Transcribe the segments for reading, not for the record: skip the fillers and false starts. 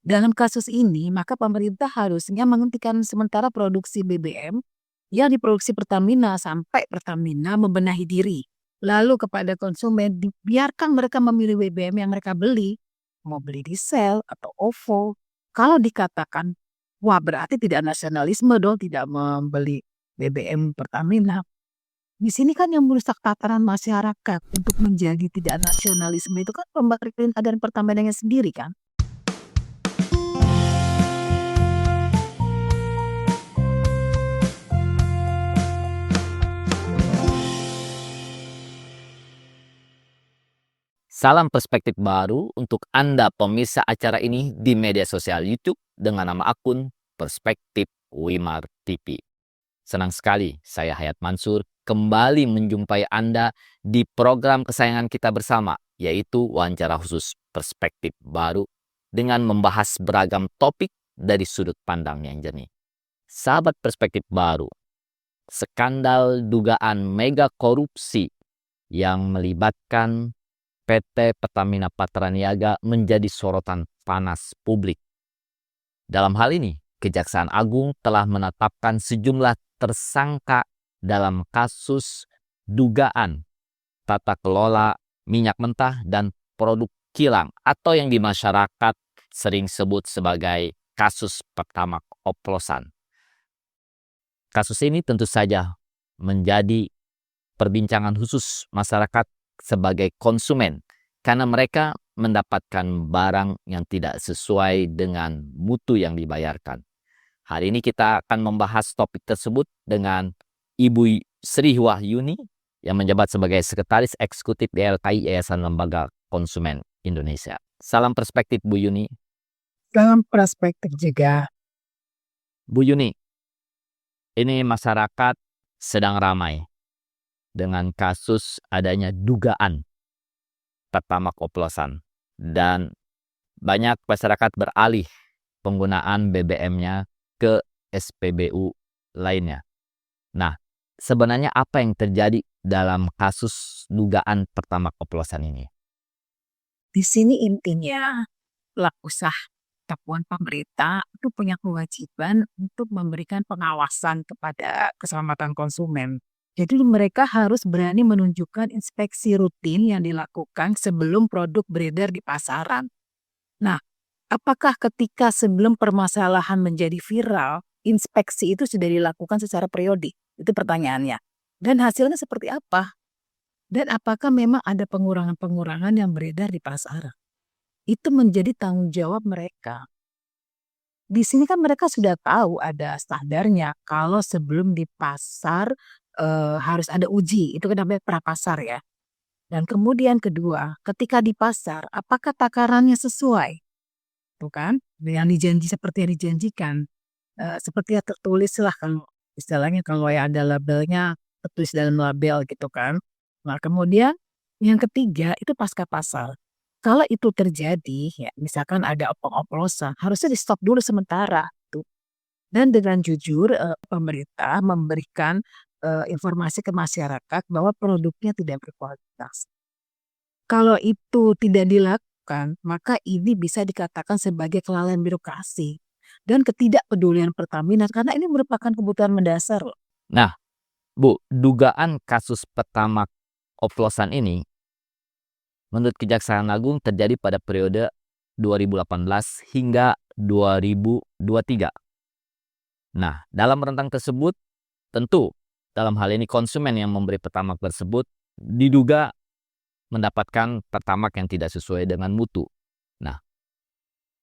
Dalam kasus ini, maka pemerintah harusnya menghentikan sementara produksi BBM yang diproduksi Pertamina sampai Pertamina membenahi diri. Lalu kepada konsumen, dibiarkan mereka memilih BBM yang mereka beli. Mau beli diesel atau OVO. Kalau dikatakan, wah berarti tidak nasionalisme dong, tidak membeli BBM Pertamina. Di sini kan yang merusak tatanan masyarakat untuk menjadi tidak nasionalisme itu kan pemerintah dan Pertaminanya sendiri kan. Salam perspektif baru untuk Anda pemirsa acara ini di media sosial YouTube dengan nama akun Perspektif Wimar TV. Senang sekali saya Hayat Mansur kembali menjumpai Anda di program kesayangan kita bersama, yaitu wawancara khusus Perspektif Baru dengan membahas beragam topik dari sudut pandang yang jernih. Sahabat Perspektif Baru, skandal dugaan mega korupsi yang melibatkan PT Pertamina Patraniaga menjadi sorotan panas publik. Dalam hal ini, Kejaksaan Agung telah menetapkan sejumlah tersangka dalam kasus dugaan tata kelola minyak mentah dan produk kilang atau yang di masyarakat sering sebut sebagai kasus Pertamax oplosan. Kasus ini tentu saja menjadi perbincangan khusus masyarakat sebagai konsumen karena mereka mendapatkan barang yang tidak sesuai dengan mutu yang dibayarkan. Hari ini kita akan membahas topik tersebut dengan Ibu Sri Wahyuni yang menjabat sebagai Sekretaris Eksekutif YLKI Yayasan Lembaga Konsumen Indonesia. Salam perspektif Bu Yuni. Dalam perspektif juga. Bu Yuni, ini masyarakat sedang ramai dengan kasus adanya dugaan Pertamax oplosan dan banyak masyarakat beralih penggunaan BBM-nya ke SPBU lainnya. Nah, sebenarnya apa yang terjadi dalam kasus dugaan Pertamax oplosan ini? Di sini intinya pelaku usaha ataupun pemerintah itu punya kewajiban untuk memberikan pengawasan kepada keselamatan konsumen. Jadi mereka harus berani menunjukkan inspeksi rutin yang dilakukan sebelum produk beredar di pasaran. Nah, apakah ketika sebelum permasalahan menjadi viral, inspeksi itu sudah dilakukan secara periodik? Itu pertanyaannya. Dan hasilnya seperti apa? Dan apakah memang ada pengurangan-pengurangan yang beredar di pasaran? Itu menjadi tanggung jawab mereka. Di sini kan mereka sudah tahu ada standarnya kalau sebelum di pasar harus ada uji, itu kan namanya prapasar ya. Dan kemudian kedua, ketika di pasar, apakah takarannya sesuai? Tuh kan, yang dijanji seperti yang dijanjikan. Seperti yang tertulis lah kalau istilahnya kalau ya ada labelnya tertulis dalam label gitu kan. Nah kemudian yang ketiga itu pasca pasar. Kalau itu terjadi, ya misalkan ada oplosan, harusnya di stop dulu sementara. Tuh. Dan dengan jujur pemerintah memberikan informasi ke masyarakat bahwa produknya tidak berkualitas. Kalau itu tidak dilakukan, maka ini bisa dikatakan sebagai kelalaian birokrasi dan ketidakpedulian Pertamina karena ini merupakan kebutuhan mendasar. Nah, Bu, dugaan kasus Pertamax oplosan ini menurut Kejaksaan Agung terjadi pada periode 2018 hingga 2023. Nah, dalam rentang tersebut, tentu dalam hal ini konsumen yang memberi Pertamax tersebut diduga mendapatkan Pertamax yang tidak sesuai dengan mutu. Nah,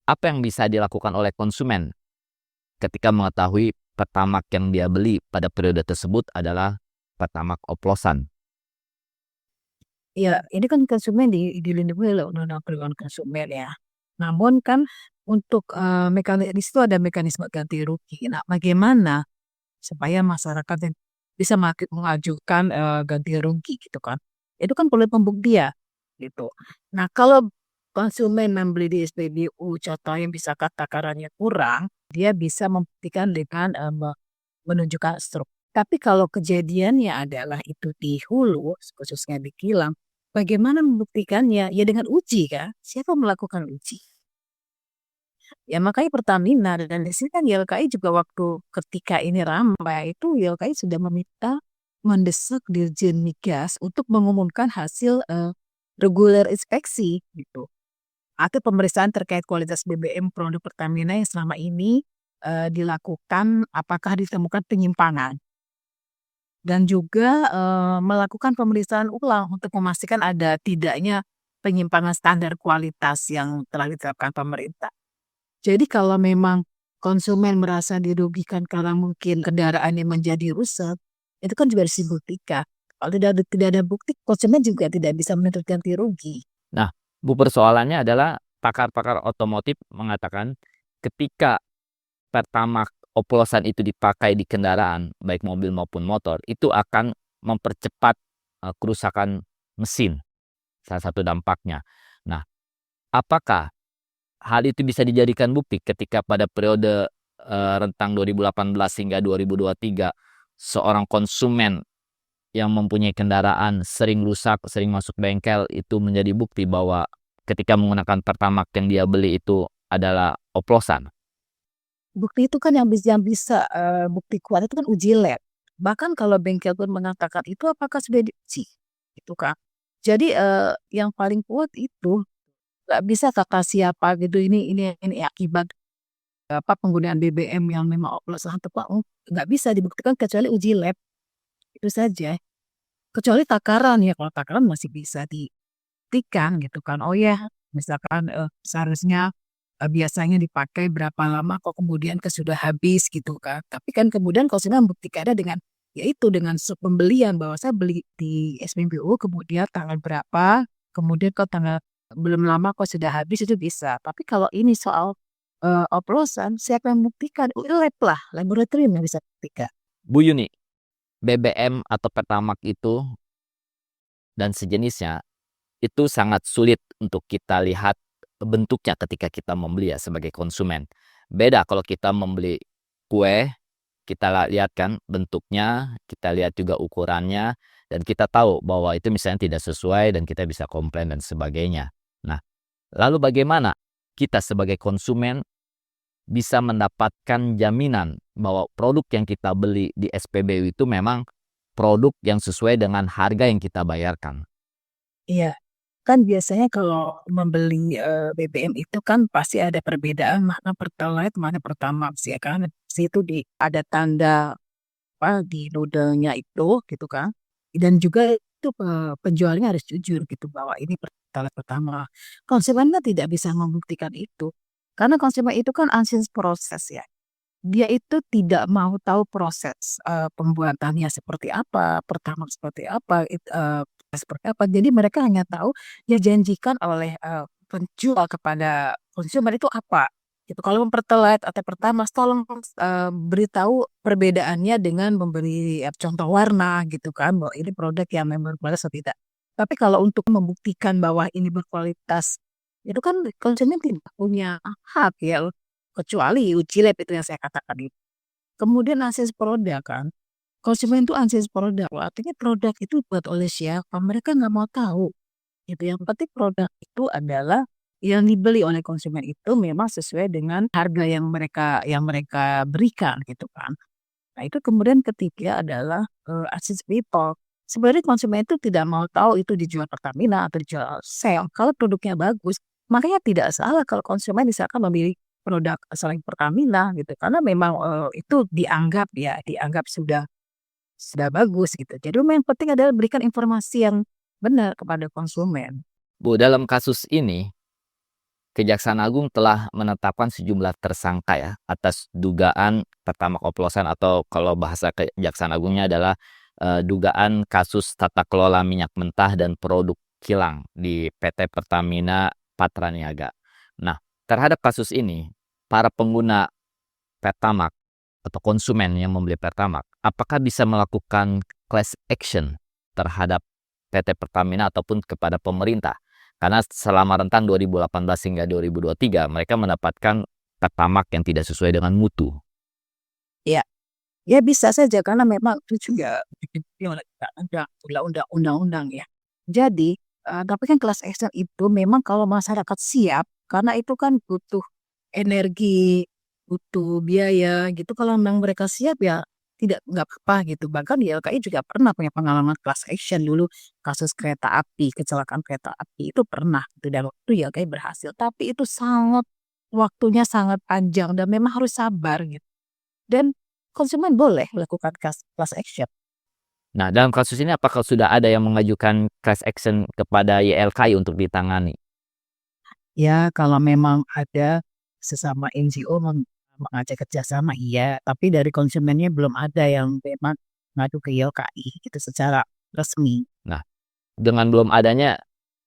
apa yang bisa dilakukan oleh konsumen ketika mengetahui Pertamax yang dia beli pada periode tersebut adalah Pertamax oplosan? Ya, ini kan konsumen dilindungi oleh Undang-Undang Perlindungan Konsumen ya. Namun kan untuk mekanisme itu ada mekanisme ganti rugi. Nah, bagaimana supaya masyarakat yang bisa mengajukan ganti rugi gitu kan? Itu kan perlu pembuktian gitu. Nah, kalau konsumen membeli di SPBU, contoh yang bisa takarannya kurang, dia bisa membuktikan dengan menunjukkan struk. Tapi kalau kejadiannya adalah itu di hulu, khususnya di kilang, bagaimana membuktikannya? Ya dengan uji kan? Siapa melakukan uji? Ya makanya Pertamina dan di sini kan YLKI juga waktu ketika ini ramai itu YLKI sudah mendesak Dirjen Migas untuk mengumumkan hasil reguler inspeksi gitu. Atau pemeriksaan terkait kualitas BBM produk Pertamina yang selama ini dilakukan apakah ditemukan penyimpangan. Dan juga melakukan pemeriksaan ulang untuk memastikan ada tidaknya penyimpangan standar kualitas yang telah ditetapkan pemerintah. Jadi kalau memang konsumen merasa dirugikan karena mungkin kendaraannya menjadi rusak, itu kan juga harus dibuktikan. Kalau tidak ada bukti, konsumen juga tidak bisa menuntut ganti rugi. Nah, persoalannya adalah pakar-pakar otomotif mengatakan ketika Pertamax oplosan itu dipakai di kendaraan, baik mobil maupun motor, itu akan mempercepat kerusakan mesin, salah satu dampaknya. Nah, apakah hal itu bisa dijadikan bukti ketika pada periode rentang 2018 hingga 2023 seorang konsumen yang mempunyai kendaraan sering rusak, sering masuk bengkel itu menjadi bukti bahwa ketika menggunakan Pertamax yang dia beli itu adalah oplosan? Bukti itu kan yang bisa bukti kuat itu kan uji lab. Bahkan kalau bengkel pun mengatakan itu apakah sudah diuji, gitu kan. Jadi yang paling kuat itu nggak bisa kata siapa gitu ini akibat penggunaan BBM yang memang oplosan atau apa, nggak bisa dibuktikan kecuali uji lab, itu saja. Kecuali takaran ya, kalau takaran masih bisa dibuktikan gitu kan. Oh ya, misalkan seharusnya biasanya dipakai berapa lama kok kemudian sudah habis gitu kan. Tapi kan kemudian konsumen membuktikannya dengan yaitu dengan pembelian bahwa saya beli di SPBU kemudian tanggal berapa, kemudian kok tanggal belum lama kok sudah habis itu bisa. Tapi kalau ini soal oplosan siapa yang membuktikan? Lab lah, laboratorium yang bisa buktikan. Bu Yuni, BBM atau Pertamax itu dan sejenisnya itu sangat sulit untuk kita lihat bentuknya ketika kita membeli ya sebagai konsumen. Beda kalau kita membeli kue, kita lihat kan bentuknya, kita lihat juga ukurannya, dan kita tahu bahwa itu misalnya tidak sesuai dan kita bisa komplain dan sebagainya. Nah, lalu bagaimana kita sebagai konsumen bisa mendapatkan jaminan bahwa produk yang kita beli di SPBU itu memang produk yang sesuai dengan harga yang kita bayarkan? Iya, kan biasanya kalau membeli BBM itu kan pasti ada perbedaan mana Pertalite mana Pertamax ya kan. Di situ ada tanda apa di nodelnya itu gitu kan. Dan juga itu penjualnya harus jujur gitu bahwa ini Pertalite pertama. Konsumen kan tidak bisa membuktikan itu. Karena konsumen itu kan unseen proses ya. Dia itu tidak mau tahu proses pembuatannya seperti apa, pertama seperti apa, seperti apa. Jadi mereka hanya tahu yang dijanjikan oleh penjual kepada konsumen itu apa. Gitu. Kalau Pertalite atau Pertamax tolong beritahu perbedaannya dengan memberi contoh warna gitu kan, bahwa ini produk yang memang berkualitas atau tidak. Tapi kalau untuk membuktikan bahwa ini berkualitas, itu kan konsumen tidak punya hak ya, kecuali uji lab itu yang saya katakan itu. Kemudian akses produk kan, konsumen itu akses produk, artinya produk itu buat oleh siapa, mereka nggak mau tahu, gitu. Yang penting produk itu adalah yang dibeli oleh konsumen itu memang sesuai dengan harga yang mereka berikan, gitu kan. Nah itu kemudian ketiga adalah akses people. Sebenarnya konsumen itu tidak mau tahu itu dijual Pertamina atau dijual Shell, kalau produknya bagus, makanya tidak salah kalau konsumen misalkan memilih produk selain Pertamina gitu, karena memang itu dianggap sudah bagus gitu. Jadi memang yang penting adalah berikan informasi yang benar kepada konsumen. Bu, dalam kasus ini Kejaksaan Agung telah menetapkan sejumlah tersangka ya atas dugaan Pertamax oplosan atau kalau bahasa Kejaksaan Agungnya adalah dugaan kasus tata kelola minyak mentah dan produk kilang di PT Pertamina Patraniaga. Nah, terhadap kasus ini, para pengguna Pertamax atau konsumen yang membeli Pertamax, apakah bisa melakukan class action terhadap PT Pertamina ataupun kepada pemerintah? Karena selama rentang 2018 hingga 2023 mereka mendapatkan Pertamax yang tidak sesuai dengan mutu. Ya, ya bisa saja karena memang itu juga ada undang-undang ya. Jadi tapi kan kelas action itu memang kalau masyarakat siap, karena itu kan butuh energi, butuh biaya gitu. Kalau memang mereka siap ya nggak apa-apa gitu. Bahkan YLKI juga pernah punya pengalaman class action dulu kasus kereta api, kecelakaan kereta api itu pernah gitu dan waktu YLKI berhasil. Tapi itu waktunya sangat panjang dan memang harus sabar gitu. Dan konsumen boleh melakukan class action. Nah, dalam kasus ini apakah sudah ada yang mengajukan class action kepada YLKI untuk ditangani? Ya, kalau memang ada sesama NGO mengajak kerjasama iya, tapi dari konsumennya belum ada yang memang ngadu ke YLKI gitu secara resmi. Nah, dengan belum adanya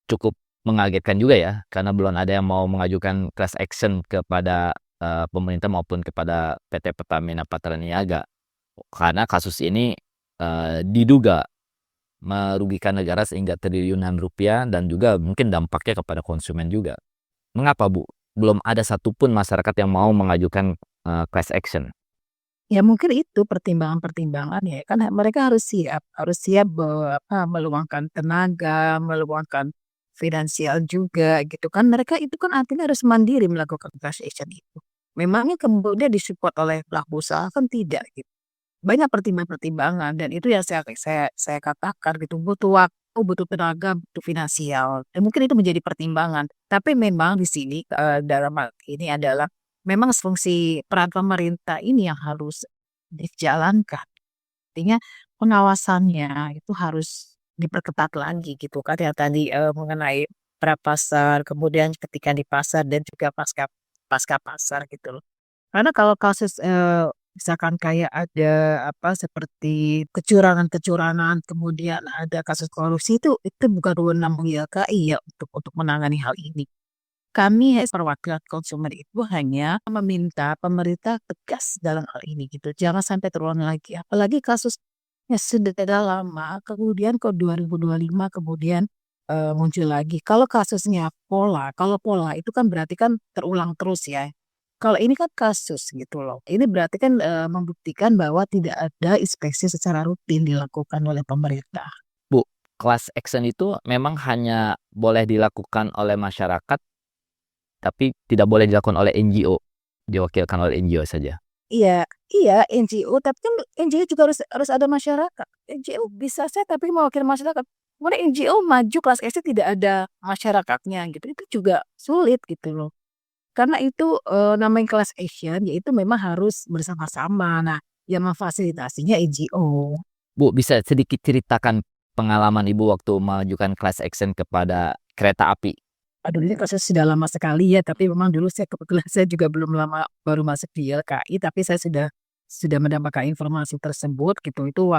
cukup mengagetkan juga ya, karena belum ada yang mau mengajukan class action kepada pemerintah maupun kepada PT Pertamina Patraniaga. Karena kasus ini diduga merugikan negara sehingga triliunan rupiah dan juga mungkin dampaknya kepada konsumen juga. Mengapa Bu? Belum ada satupun masyarakat yang mau mengajukan class action? Ya mungkin itu pertimbangan-pertimbangan ya, kan mereka harus siap meluangkan tenaga, meluangkan finansial juga gitu kan. Mereka itu kan artinya harus mandiri melakukan class action itu. Memangnya kemudian disupport oleh pelaku usaha kan tidak gitu. Banyak pertimbangan-pertimbangan dan itu yang saya katakan gitu, butuh waktu, butuh tenaga, butuh finansial, dan mungkin itu menjadi pertimbangan. Tapi memang di sini, dalam hal ini adalah memang fungsi peran pemerintah ini yang harus dijalankan. Artinya pengawasannya itu harus diperketat lagi gitu kan, yang tadi, mengenai prapasar, kemudian ketika di pasar dan juga pasca pasca pasar gitu loh. Karena kalau kasus, misalkan kayak ada seperti kecurangan-kecurangan, kemudian ada kasus korupsi itu bukan wewenang YLKI ya untuk menangani hal ini. Kami perwakilan konsumen itu hanya meminta pemerintah tegas dalam hal ini gitu, jangan sampai terulang lagi. Apalagi kasusnya sudah lama, kemudian ke 2025 kemudian, muncul lagi. Kalau pola itu kan berarti kan terulang terus ya. Kalau ini kan kasus gitu loh. Ini berarti kan, membuktikan bahwa tidak ada inspeksi secara rutin dilakukan oleh pemerintah. Bu, class action itu memang hanya boleh dilakukan oleh masyarakat, tapi tidak boleh dilakukan oleh NGO, diwakilkan oleh NGO saja. Iya iya NGO, tapi kan NGO juga harus ada masyarakat. NGO bisa saya tapi mewakili masyarakat. Kemudian NGO maju kelas action tidak ada masyarakatnya gitu, itu juga sulit gitu loh. Karena itu, namanya kelas action yaitu memang harus bersama-sama. Nah, yang memfasilitasinya NGO. Bu, bisa sedikit ceritakan pengalaman Ibu waktu mengajukan class action kepada kereta api? Aduh ini kasusnya sudah lama sekali ya, tapi memang dulu kebetulan saya juga belum lama baru masuk di YLKI, tapi saya sudah mendapatkan informasi tersebut gitu. Itu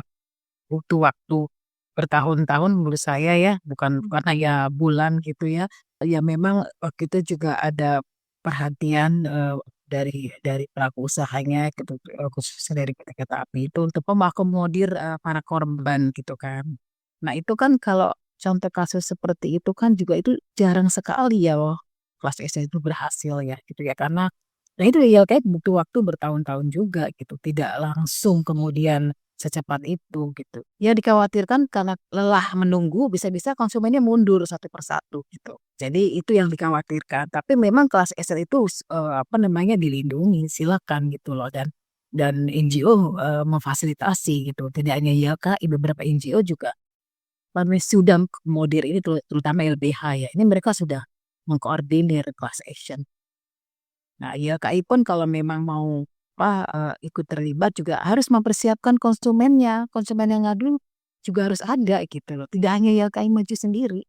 butuh waktu bertahun-tahun menurut saya ya, bukan hanya bulan gitu ya. Ya memang waktu itu juga ada perhatian, dari pelaku usahanya gitu, khususnya dari PT Kereta Api itu untuk mengakomodir, para korban gitu kan. Nah itu kan kalau contoh kasus seperti itu kan juga itu jarang sekali ya loh, kelas S itu berhasil ya gitu ya karena nah itu ya kayak butuh waktu bertahun-tahun juga gitu, tidak langsung kemudian secepat itu gitu. Ya dikhawatirkan karena lelah menunggu bisa-bisa konsumennya mundur satu persatu gitu. Jadi itu yang dikhawatirkan, tapi memang kelas S itu dilindungi silakan gitu loh dan NGO, memfasilitasi gitu, tidak hanya YLKI beberapa NGO juga kami sudah mengakomodir ini terutama LBH ya, ini mereka sudah mengkoordinir class action. Nah YLKI pun kalau memang mau ikut terlibat juga harus mempersiapkan konsumennya, konsumen yang ngadu juga harus ada gitu loh, tidak hanya YLKI maju sendiri,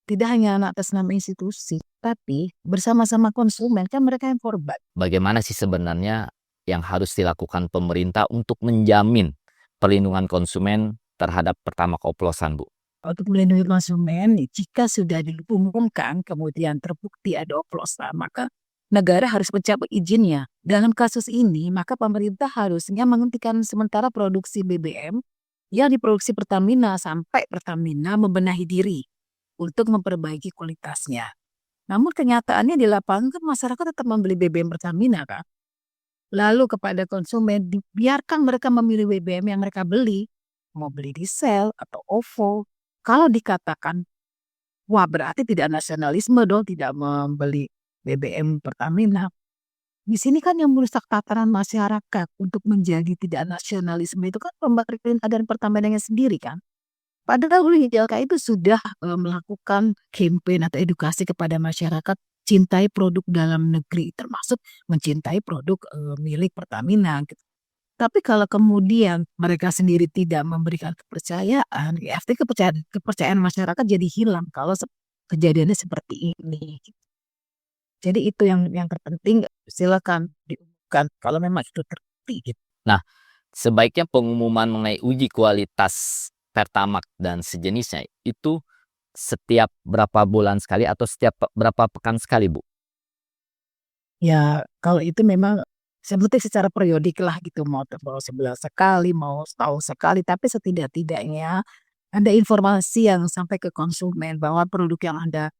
tidak hanya atas nama institusi, tapi bersama-sama konsumen, kan mereka yang korban. Bagaimana sih sebenarnya yang harus dilakukan pemerintah untuk menjamin perlindungan konsumen terhadap pertamax oplosan, Bu? Untuk melindungi konsumen, jika sudah diumumkan kemudian terbukti ada oplosan, maka negara harus mencabut izinnya. Dalam kasus ini, maka pemerintah harusnya menghentikan sementara produksi BBM yang diproduksi Pertamina sampai Pertamina membenahi diri untuk memperbaiki kualitasnya. Namun kenyataannya di lapangan kan masyarakat tetap membeli BBM Pertamina kan. Lalu kepada konsumen dibiarkan mereka memilih BBM yang mereka beli, mau beli diesel atau OVO. Kalau dikatakan, wah berarti tidak nasionalisme dong tidak membeli BBM Pertamina. Di sini kan yang merusak tatanan masyarakat untuk menjadi tidak nasionalisme itu kan pemerintah dan Pertamina sendiri kan. Padahal Hulu Hijauka itu sudah, melakukan campaign atau edukasi kepada masyarakat cintai produk dalam negeri, termasuk mencintai produk, milik Pertamina gitu. Tapi kalau kemudian mereka sendiri tidak memberikan kepercayaan, ya artinya kepercayaan kepercayaan masyarakat jadi hilang kalau kejadiannya seperti ini. Jadi itu yang terpenting, silakan diumumkan kalau memang itu terbukti gitu. Nah, sebaiknya pengumuman mengenai uji kualitas Pertamax dan sejenisnya itu setiap berapa bulan sekali atau setiap berapa pekan sekali, Bu? Ya kalau itu memang seperti secara periodik lah gitu, mau sebulan sekali, mau setahun sekali, tapi setidak-tidaknya ada informasi yang sampai ke konsumen bahwa produk yang Anda,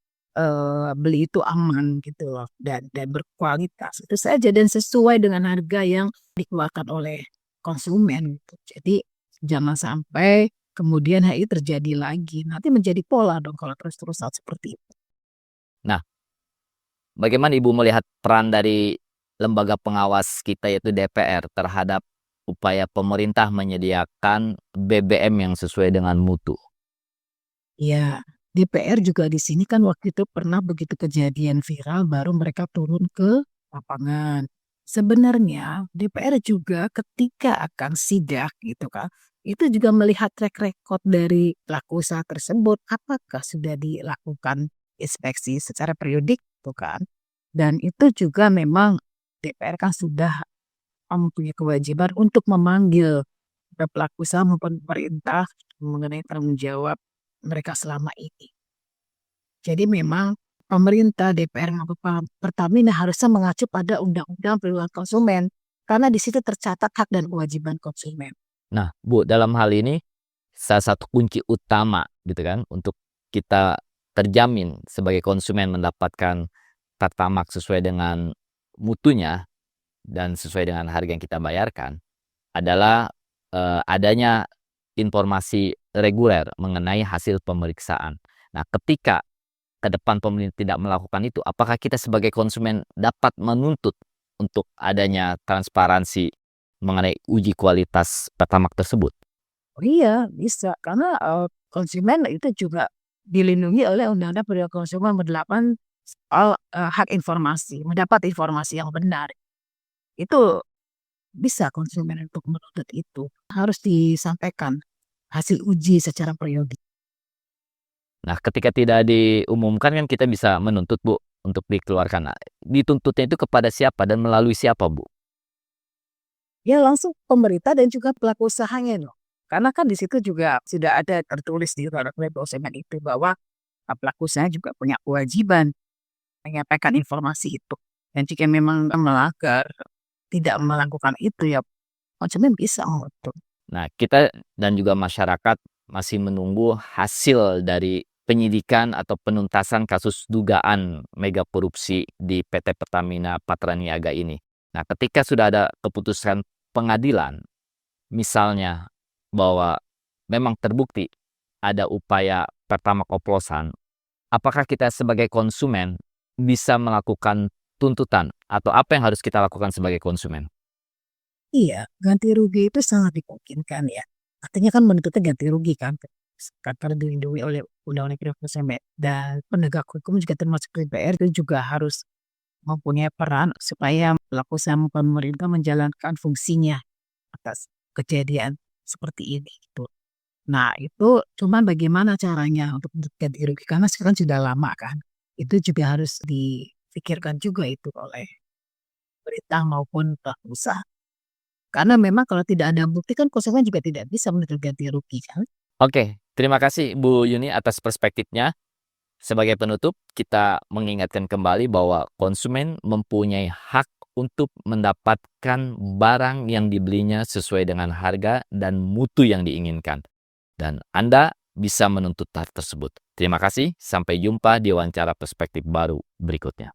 beli itu aman gitu loh dan berkualitas, itu saja dan sesuai dengan harga yang dikeluarkan oleh konsumen gitu. Jadi jangan sampai kemudian hal itu terjadi lagi, nanti menjadi pola dong kalau terus-terusan seperti itu. Nah, bagaimana Ibu melihat peran dari lembaga pengawas kita yaitu DPR terhadap upaya pemerintah menyediakan BBM yang sesuai dengan mutu? Ya, DPR juga di sini kan waktu itu pernah begitu kejadian viral baru mereka turun ke lapangan. Sebenarnya DPR juga ketika akan sidak gitu kan, itu juga melihat track record dari pelaku usaha tersebut, apakah sudah dilakukan inspeksi secara periodik tuh kan. Dan itu juga memang DPR kan sudah mempunyai kewajiban untuk memanggil pelaku usaha maupun pemerintah mengenai tanggung jawab mereka selama ini. Jadi memang pemerintah, DPR maupun Pertamina harusnya mengacu pada Undang-Undang Perlindungan Konsumen karena di situ tercatat hak dan kewajiban konsumen. Nah, Bu, dalam hal ini salah satu kunci utama gitu kan untuk kita terjamin sebagai konsumen mendapatkan Pertamax sesuai dengan mutunya dan sesuai dengan harga yang kita bayarkan adalah adanya informasi reguler mengenai hasil pemeriksaan. Nah, ketika ke depan pemerintah tidak melakukan itu, apakah kita sebagai konsumen dapat menuntut untuk adanya transparansi mengenai uji kualitas Pertamax tersebut? Oh iya, bisa karena, konsumen itu juga dilindungi oleh Undang-Undang Perlindungan Konsumen Nomor 8 soal, hak informasi, mendapat informasi yang benar. Itu bisa konsumen untuk menuntut itu, harus disampaikan hasil uji secara periodik. Nah, ketika tidak diumumkan kan kita bisa menuntut, Bu, untuk dikeluarkan. Nah, dituntutnya itu kepada siapa dan melalui siapa, Bu? Ya langsung pemerintah dan juga pelaku usahanya loh. Karena kan di situ juga sudah ada tertulis di Undang-Undang Konsumen itu bahwa, pelaku usaha juga punya kewajiban menyampaikan informasi itu. Dan jika memang melanggar, tidak melakukan itu ya konsumen bisa mengutuk. Nah, kita dan juga masyarakat masih menunggu hasil dari penyidikan atau penuntasan kasus dugaan mega korupsi di PT Pertamina Patraniaga ini. Nah, ketika sudah ada keputusan pengadilan, misalnya bahwa memang terbukti ada upaya pertamax oplosan, apakah kita sebagai konsumen bisa melakukan tuntutan atau apa yang harus kita lakukan sebagai konsumen? Iya, ganti rugi itu sangat dimungkinkan ya. Artinya kan menuntutnya ganti rugi kan, karena dilindungi oleh Undang-Undang Perlindungan Konsumen dan penegak hukum juga termasuk DPR itu juga harus mempunyai peran supaya pelaku usaha pemerintah menjalankan fungsinya atas kejadian seperti ini gitu. Nah itu cuman bagaimana caranya untuk ganti rugi karena sekarang sudah lama kan. Itu juga harus dipikirkan juga itu oleh pemerintah maupun pelaku usaha. Karena memang kalau tidak ada bukti kan konsumen juga tidak bisa menuntut ganti rugi kan. Oke, terima kasih Bu Yuni atas perspektifnya. Sebagai penutup, kita mengingatkan kembali bahwa konsumen mempunyai hak untuk mendapatkan barang yang dibelinya sesuai dengan harga dan mutu yang diinginkan. Dan Anda bisa menuntut hal tersebut. Terima kasih, sampai jumpa di wawancara perspektif baru berikutnya.